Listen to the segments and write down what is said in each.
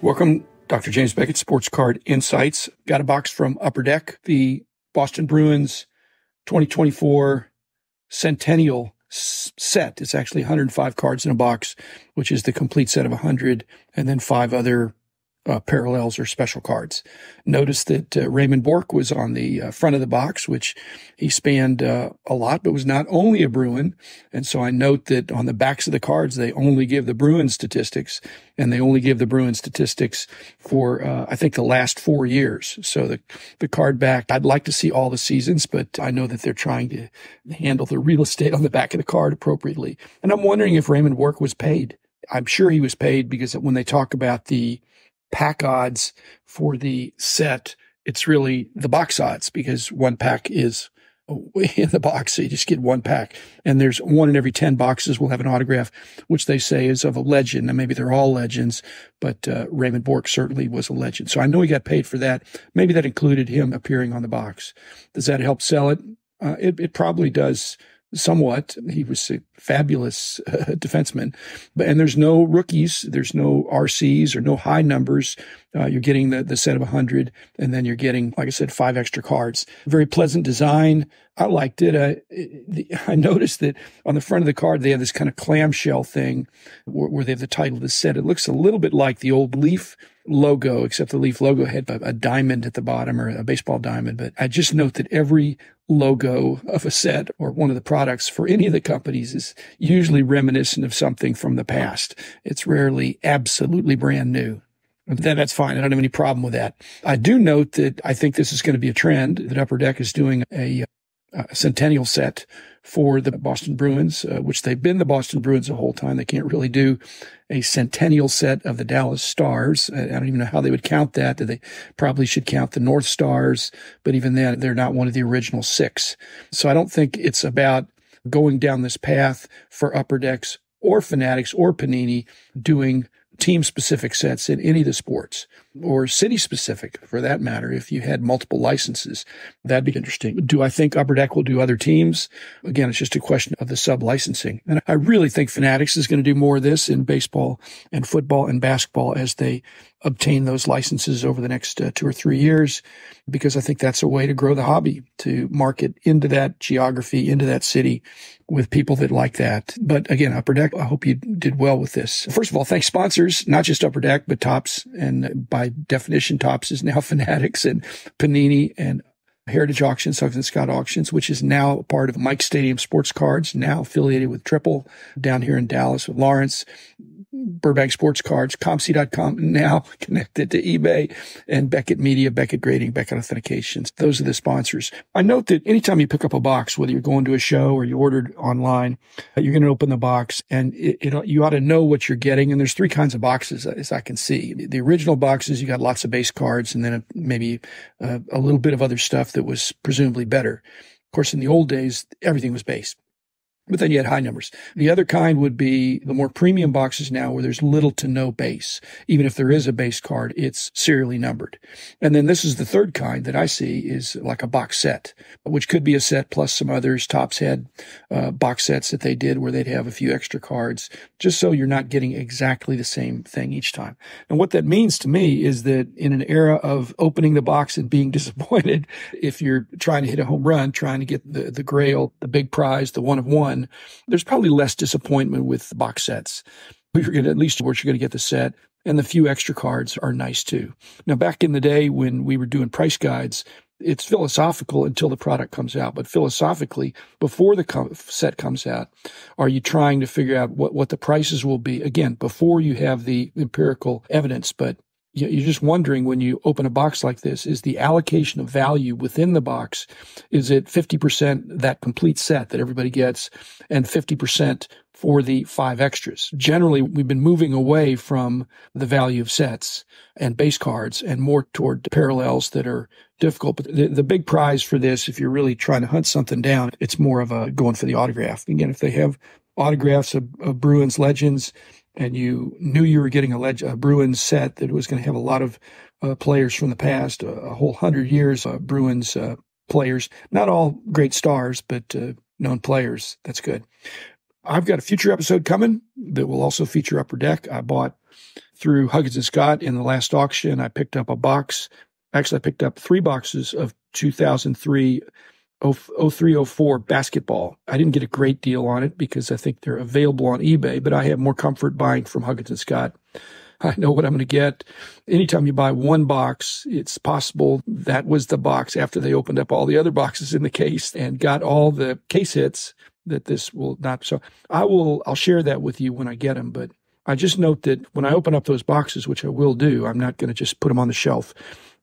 Welcome, Dr. James Beckett, Sports Card Insights. Got a box from Upper Deck, the Boston Bruins 2024 Centennial set. It's actually 105 cards in a box, which is the complete set of 100, and then 5 other parallels or special cards. Notice that Raymond Bourque was on the front of the box, which he spanned a lot, but was not only a Bruin. And so I note that on the backs of the cards, they only give the Bruin statistics, and they only give the Bruin statistics for, I think, the last 4 years. So the card back, I'd like to see all the seasons, but I know that they're trying to handle the real estate on the back of the card appropriately. And I'm wondering if Raymond Bourque was paid. I'm sure he was paid, because when they talk about the pack odds for the set, it's really the box odds, because one pack is in the box. So you just get one pack, and there's 1 in every 10 boxes will have an autograph, which they say is of a legend. And maybe they're all legends, but Raymond Bourque certainly was a legend. So I know he got paid for that. Maybe that included him appearing on the box. Does that help sell it? It probably does. Somewhat. He was a fabulous defenseman, and there's no rookies, there's no RCs or no high numbers. You're getting the set of 100, and then you're getting, like I said, 5 extra cards. Very pleasant design. I liked it. I noticed that on the front of the card, they have this kind of clamshell thing where they have the title of the set. It looks a little bit like the old Leaf logo, except the Leaf logo had a diamond at the bottom, or a baseball diamond. But I just note that every logo of a set or one of the products for any of the companies is usually reminiscent of something from the past. It's rarely absolutely brand new. And then that's fine. I don't have any problem with that. I do note that I think this is going to be a trend, that Upper Deck is doing a Centennial set for the Boston Bruins, which they've been the Boston Bruins the whole time. They can't really do a Centennial set of the Dallas Stars. I don't even know how they would count that. They probably should count the North Stars, but even then, they're not one of the original 6. So I don't think it's about going down this path for Upper Decks or Fanatics or Panini doing team-specific sets in any of the sports, or city-specific, for that matter. If you had multiple licenses, that'd be interesting. Do I think Upper Deck will do other teams? Again, it's just a question of the sub-licensing. And I really think Fanatics is going to do more of this in baseball and football and basketball as they obtain those licenses over the next 2 or 3 years, because I think that's a way to grow the hobby, to market into that geography, into that city with people that like that. But again, Upper Deck, I hope you did well with this. First of all, thanks sponsors, not just Upper Deck, but Topps. And by definition, Topps is now Fanatics and Panini and Heritage Auctions, Huggins & Scott Auctions, which is now part of Mike Stadium Sports Cards, now affiliated with Triple down here in Dallas with Lawrence. Burbank Sports Cards, ComC.com, now connected to eBay, and Beckett Media, Beckett Grading, Beckett Authentications. Those are the sponsors. I note that anytime you pick up a box, whether you're going to a show or you ordered online, you're going to open the box, and you ought to know what you're getting. And there's 3 kinds of boxes, as I can see. The original boxes, you got lots of base cards, and then maybe a little bit of other stuff that was presumably better. Of course, in the old days, everything was base. But then you had high numbers. The other kind would be the more premium boxes now, where there's little to no base. Even if there is a base card, it's serially numbered. And then this is the third kind that I see, is like a box set, which could be a set plus some others. Topps had box sets that they did where they'd have a few extra cards, just so you're not getting exactly the same thing each time. And what that means to me is that in an era of opening the box and being disappointed, if you're trying to hit a home run, trying to get the grail, the big prize, the one of one, there's probably less disappointment with box sets. You're going to, at least you're going to get the set, and the few extra cards are nice too. Now, back in the day when we were doing price guides, it's philosophical until the product comes out. But philosophically, before the set comes out, are you trying to figure out what the prices will be? Again, before you have the empirical evidence, but you're just wondering, when you open a box like this, is the allocation of value within the box, is it 50% that complete set that everybody gets and 50% for the 5 extras? Generally, we've been moving away from the value of sets and base cards and more toward parallels that are difficult. But the big prize for this, if you're really trying to hunt something down, it's more of a going for the autograph. Again, if they have autographs of Bruins legends, and you knew you were getting a Bruins set that was going to have a lot of players from the past, a whole 100 years of Bruins players, not all great stars, but known players. That's good. I've got a future episode coming that will also feature Upper Deck. I bought through Huggins and Scott in the last auction. I picked up a box. Actually, I picked up 3 boxes of 2003 0304 basketball. I didn't get a great deal on it because I think they're available on eBay, but I have more comfort buying from Huggins and Scott. I know what I'm going to get. Anytime you buy one box, it's possible that was the box after they opened up all the other boxes in the case and got all the case hits that this will not. So I'll share that with you when I get them. But I just note that when I open up those boxes, which I will do, I'm not going to just put them on the shelf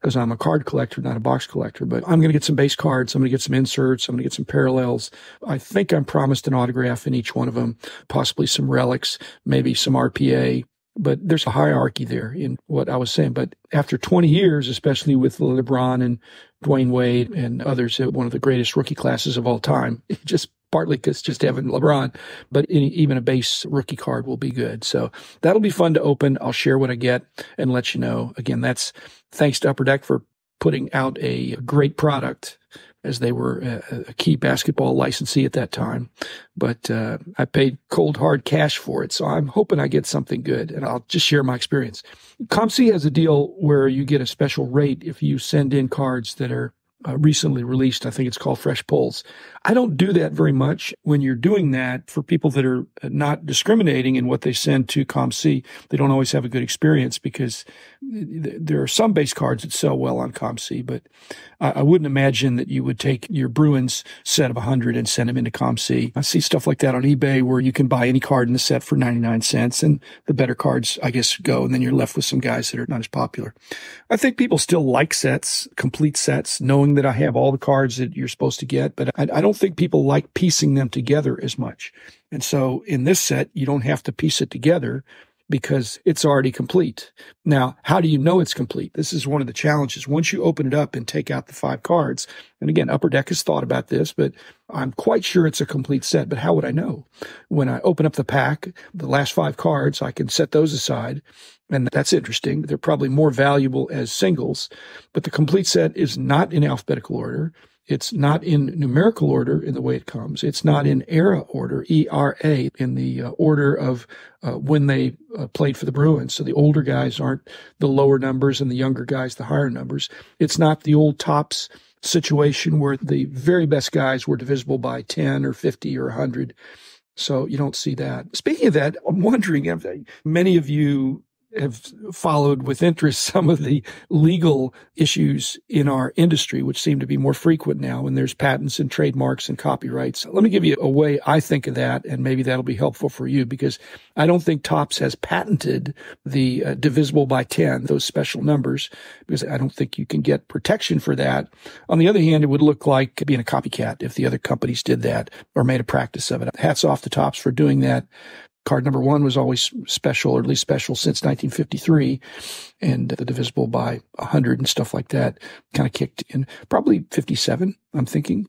because I'm a card collector, not a box collector, but I'm going to get some base cards. I'm going to get some inserts. I'm going to get some parallels. I think I'm promised an autograph in each one of them, possibly some relics, maybe some RPA. But there's a hierarchy there in what I was saying. But after 20 years, especially with LeBron and Dwayne Wade and others, one of the greatest rookie classes of all time, just partly because just having LeBron, but even a base rookie card will be good. So that'll be fun to open. I'll share what I get and let you know. Again, that's thanks to Upper Deck for putting out a great product, as they were a key basketball licensee at that time. But I paid cold, hard cash for it. So I'm hoping I get something good, and I'll just share my experience. ComC has a deal where you get a special rate if you send in cards that are recently released. I think it's called Fresh Pulls. I don't do that very much. When you're doing that, for people that are not discriminating in what they send to ComC, they don't always have a good experience because there are some base cards that sell well on ComC, but I wouldn't imagine that you would take your Bruins set of 100 and send them into ComC. I see stuff like that on eBay where you can buy any card in the set for 99 cents and the better cards, I guess, go, and then you're left with some guys that are not as popular. I think people still like sets, complete sets, knowing that I have all the cards that you're supposed to get, but I don't think people like piecing them together as much. And so in this set, you don't have to piece it together because it's already complete. Now, how do you know it's complete? This is one of the challenges. Once you open it up and take out the 5 cards, and again, Upper Deck has thought about this, but I'm quite sure it's a complete set. But how would I know? When I open up the pack, the last 5 cards, I can set those aside. And that's interesting. They're probably more valuable as singles, but the complete set is not in alphabetical order. It's not in numerical order in the way it comes. It's not in era order, ERA, in the order of when they played for the Bruins. So the older guys aren't the lower numbers and the younger guys the higher numbers. It's not the old tops situation where the very best guys were divisible by 10 or 50 or 100. So you don't see that. Speaking of that, I'm wondering if many of you have followed with interest some of the legal issues in our industry, which seem to be more frequent now when there's patents and trademarks and copyrights. Let me give you a way I think of that, and maybe that'll be helpful for you, because I don't think Topps has patented the divisible by 10, those special numbers, because I don't think you can get protection for that. On the other hand, it would look like being a copycat if the other companies did that or made a practice of it. Hats off to Topps for doing that. Card number 1 was always special, or at least special since 1953, and the divisible by 100 and stuff like that kind of kicked in. Probably 57, I'm thinking.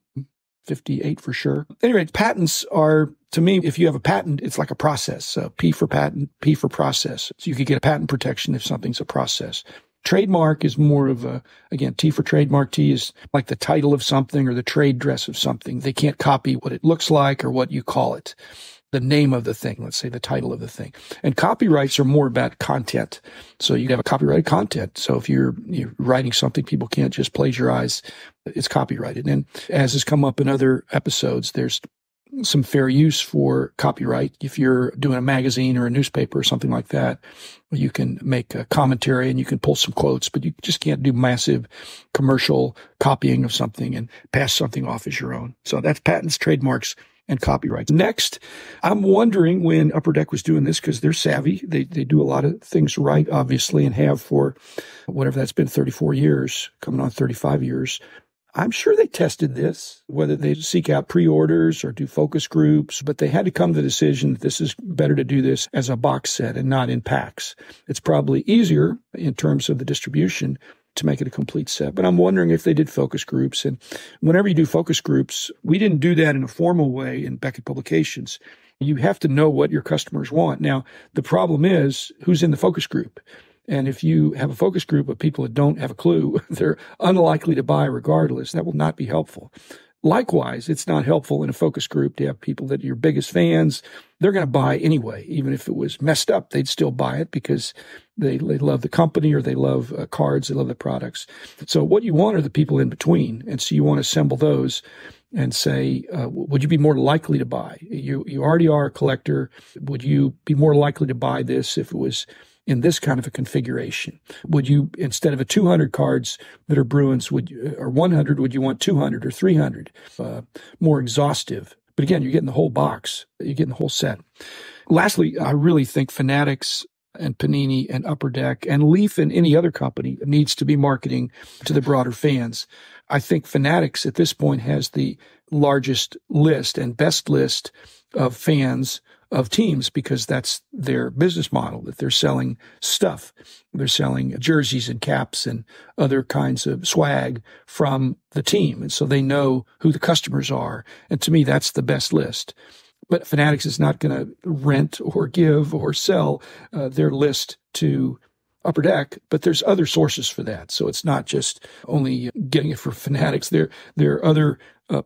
58 for sure. Anyway, patents are, to me, if you have a patent, it's like a process. So P for patent, P for process. So you could get a patent protection if something's a process. Trademark is more of a, again, T for trademark. T is like the title of something or the trade dress of something. They can't copy what it looks like or what you call it. The name of the thing, let's say the title of the thing. And copyrights are more about content. So you have a copyrighted content. So if you're writing something, people can't just plagiarize. It's copyrighted. And as has come up in other episodes, there's some fair use for copyright. If you're doing a magazine or a newspaper or something like that, you can make a commentary and you can pull some quotes, but you just can't do massive commercial copying of something and pass something off as your own. So that's patents, trademarks, and copyrights. Next, I'm wondering when Upper Deck was doing this, because they're savvy. They do a lot of things right, obviously, and have for whatever that's been, 34 years, coming on 35 years. I'm sure they tested this, whether they seek out pre-orders or do focus groups, but they had to come to the decision that this is better to do this as a box set and not in packs. It's probably easier in terms of the distribution to make it a complete set. But I'm wondering if they did focus groups. And whenever you do focus groups, we didn't do that in a formal way in Beckett Publications. You have to know what your customers want. Now, the problem is who's in the focus group. And if you have a focus group of people that don't have a clue, they're unlikely to buy regardless. That will not be helpful. Likewise, it's not helpful in a focus group to have people that are your biggest fans. They're going to buy anyway. Even if it was messed up, they'd still buy it because they love the company or they love cards, they love the products. So what you want are the people in between. And so you want to assemble those and say, would you be more likely to buy? You already are a collector. Would you be more likely to buy this if it was in this kind of a configuration? Would you, instead of a 200 cards that are Bruins, or 100, would you want 200 or 300? More exhaustive. But again, you're getting the whole box. You're getting the whole set. Lastly, I really think Fanatics and Panini and Upper Deck and Leaf and any other company needs to be marketing to the broader fans. I think Fanatics at this point has the largest list and best list of fans of teams because that's their business model, that they're selling stuff. They're selling jerseys and caps and other kinds of swag from the team. And so they know who the customers are. And to me, that's the best list. But Fanatics is not going to rent or give or sell their list to Upper Deck, but there's other sources for that. So it's not just only getting it for Fanatics. There are other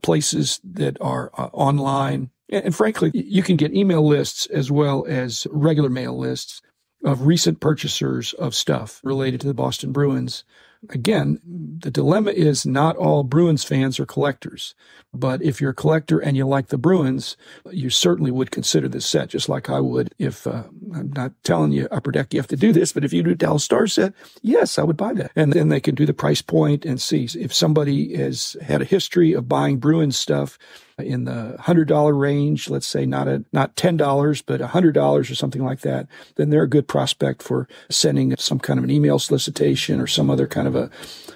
places that are online. And frankly, you can get email lists as well as regular mail lists of recent purchasers of stuff related to the Boston Bruins. Again, the dilemma is not all Bruins fans are collectors. But if you're a collector and you like the Bruins, you certainly would consider this set, just like I would if, I'm not telling you, Upper Deck, you have to do this, but if you do a Dallas Stars set, yes, I would buy that. And then they can do the price point and see if somebody has had a history of buying Bruins stuff in the $100 range, let's say not $10, but $100 or something like that, then they're a good prospect for sending some kind of an email solicitation or some other kind of a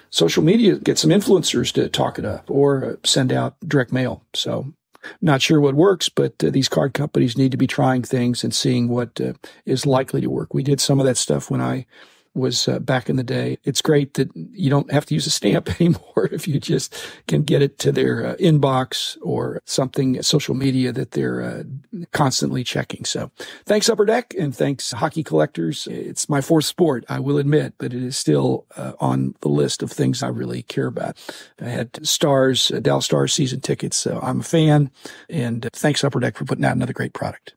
social media, get some influencers to talk it up or send out direct mail. So not sure what works, but these card companies need to be trying things and seeing what is likely to work. We did some of that stuff when I was back in the day. It's great that you don't have to use a stamp anymore if you just can get it to their inbox or something, social media that they're constantly checking. So thanks, Upper Deck, and thanks, hockey collectors. It's my fourth sport, I will admit, but it is still on the list of things I really care about. I had Dallas Stars season tickets, so I'm a fan. And thanks, Upper Deck, for putting out another great product.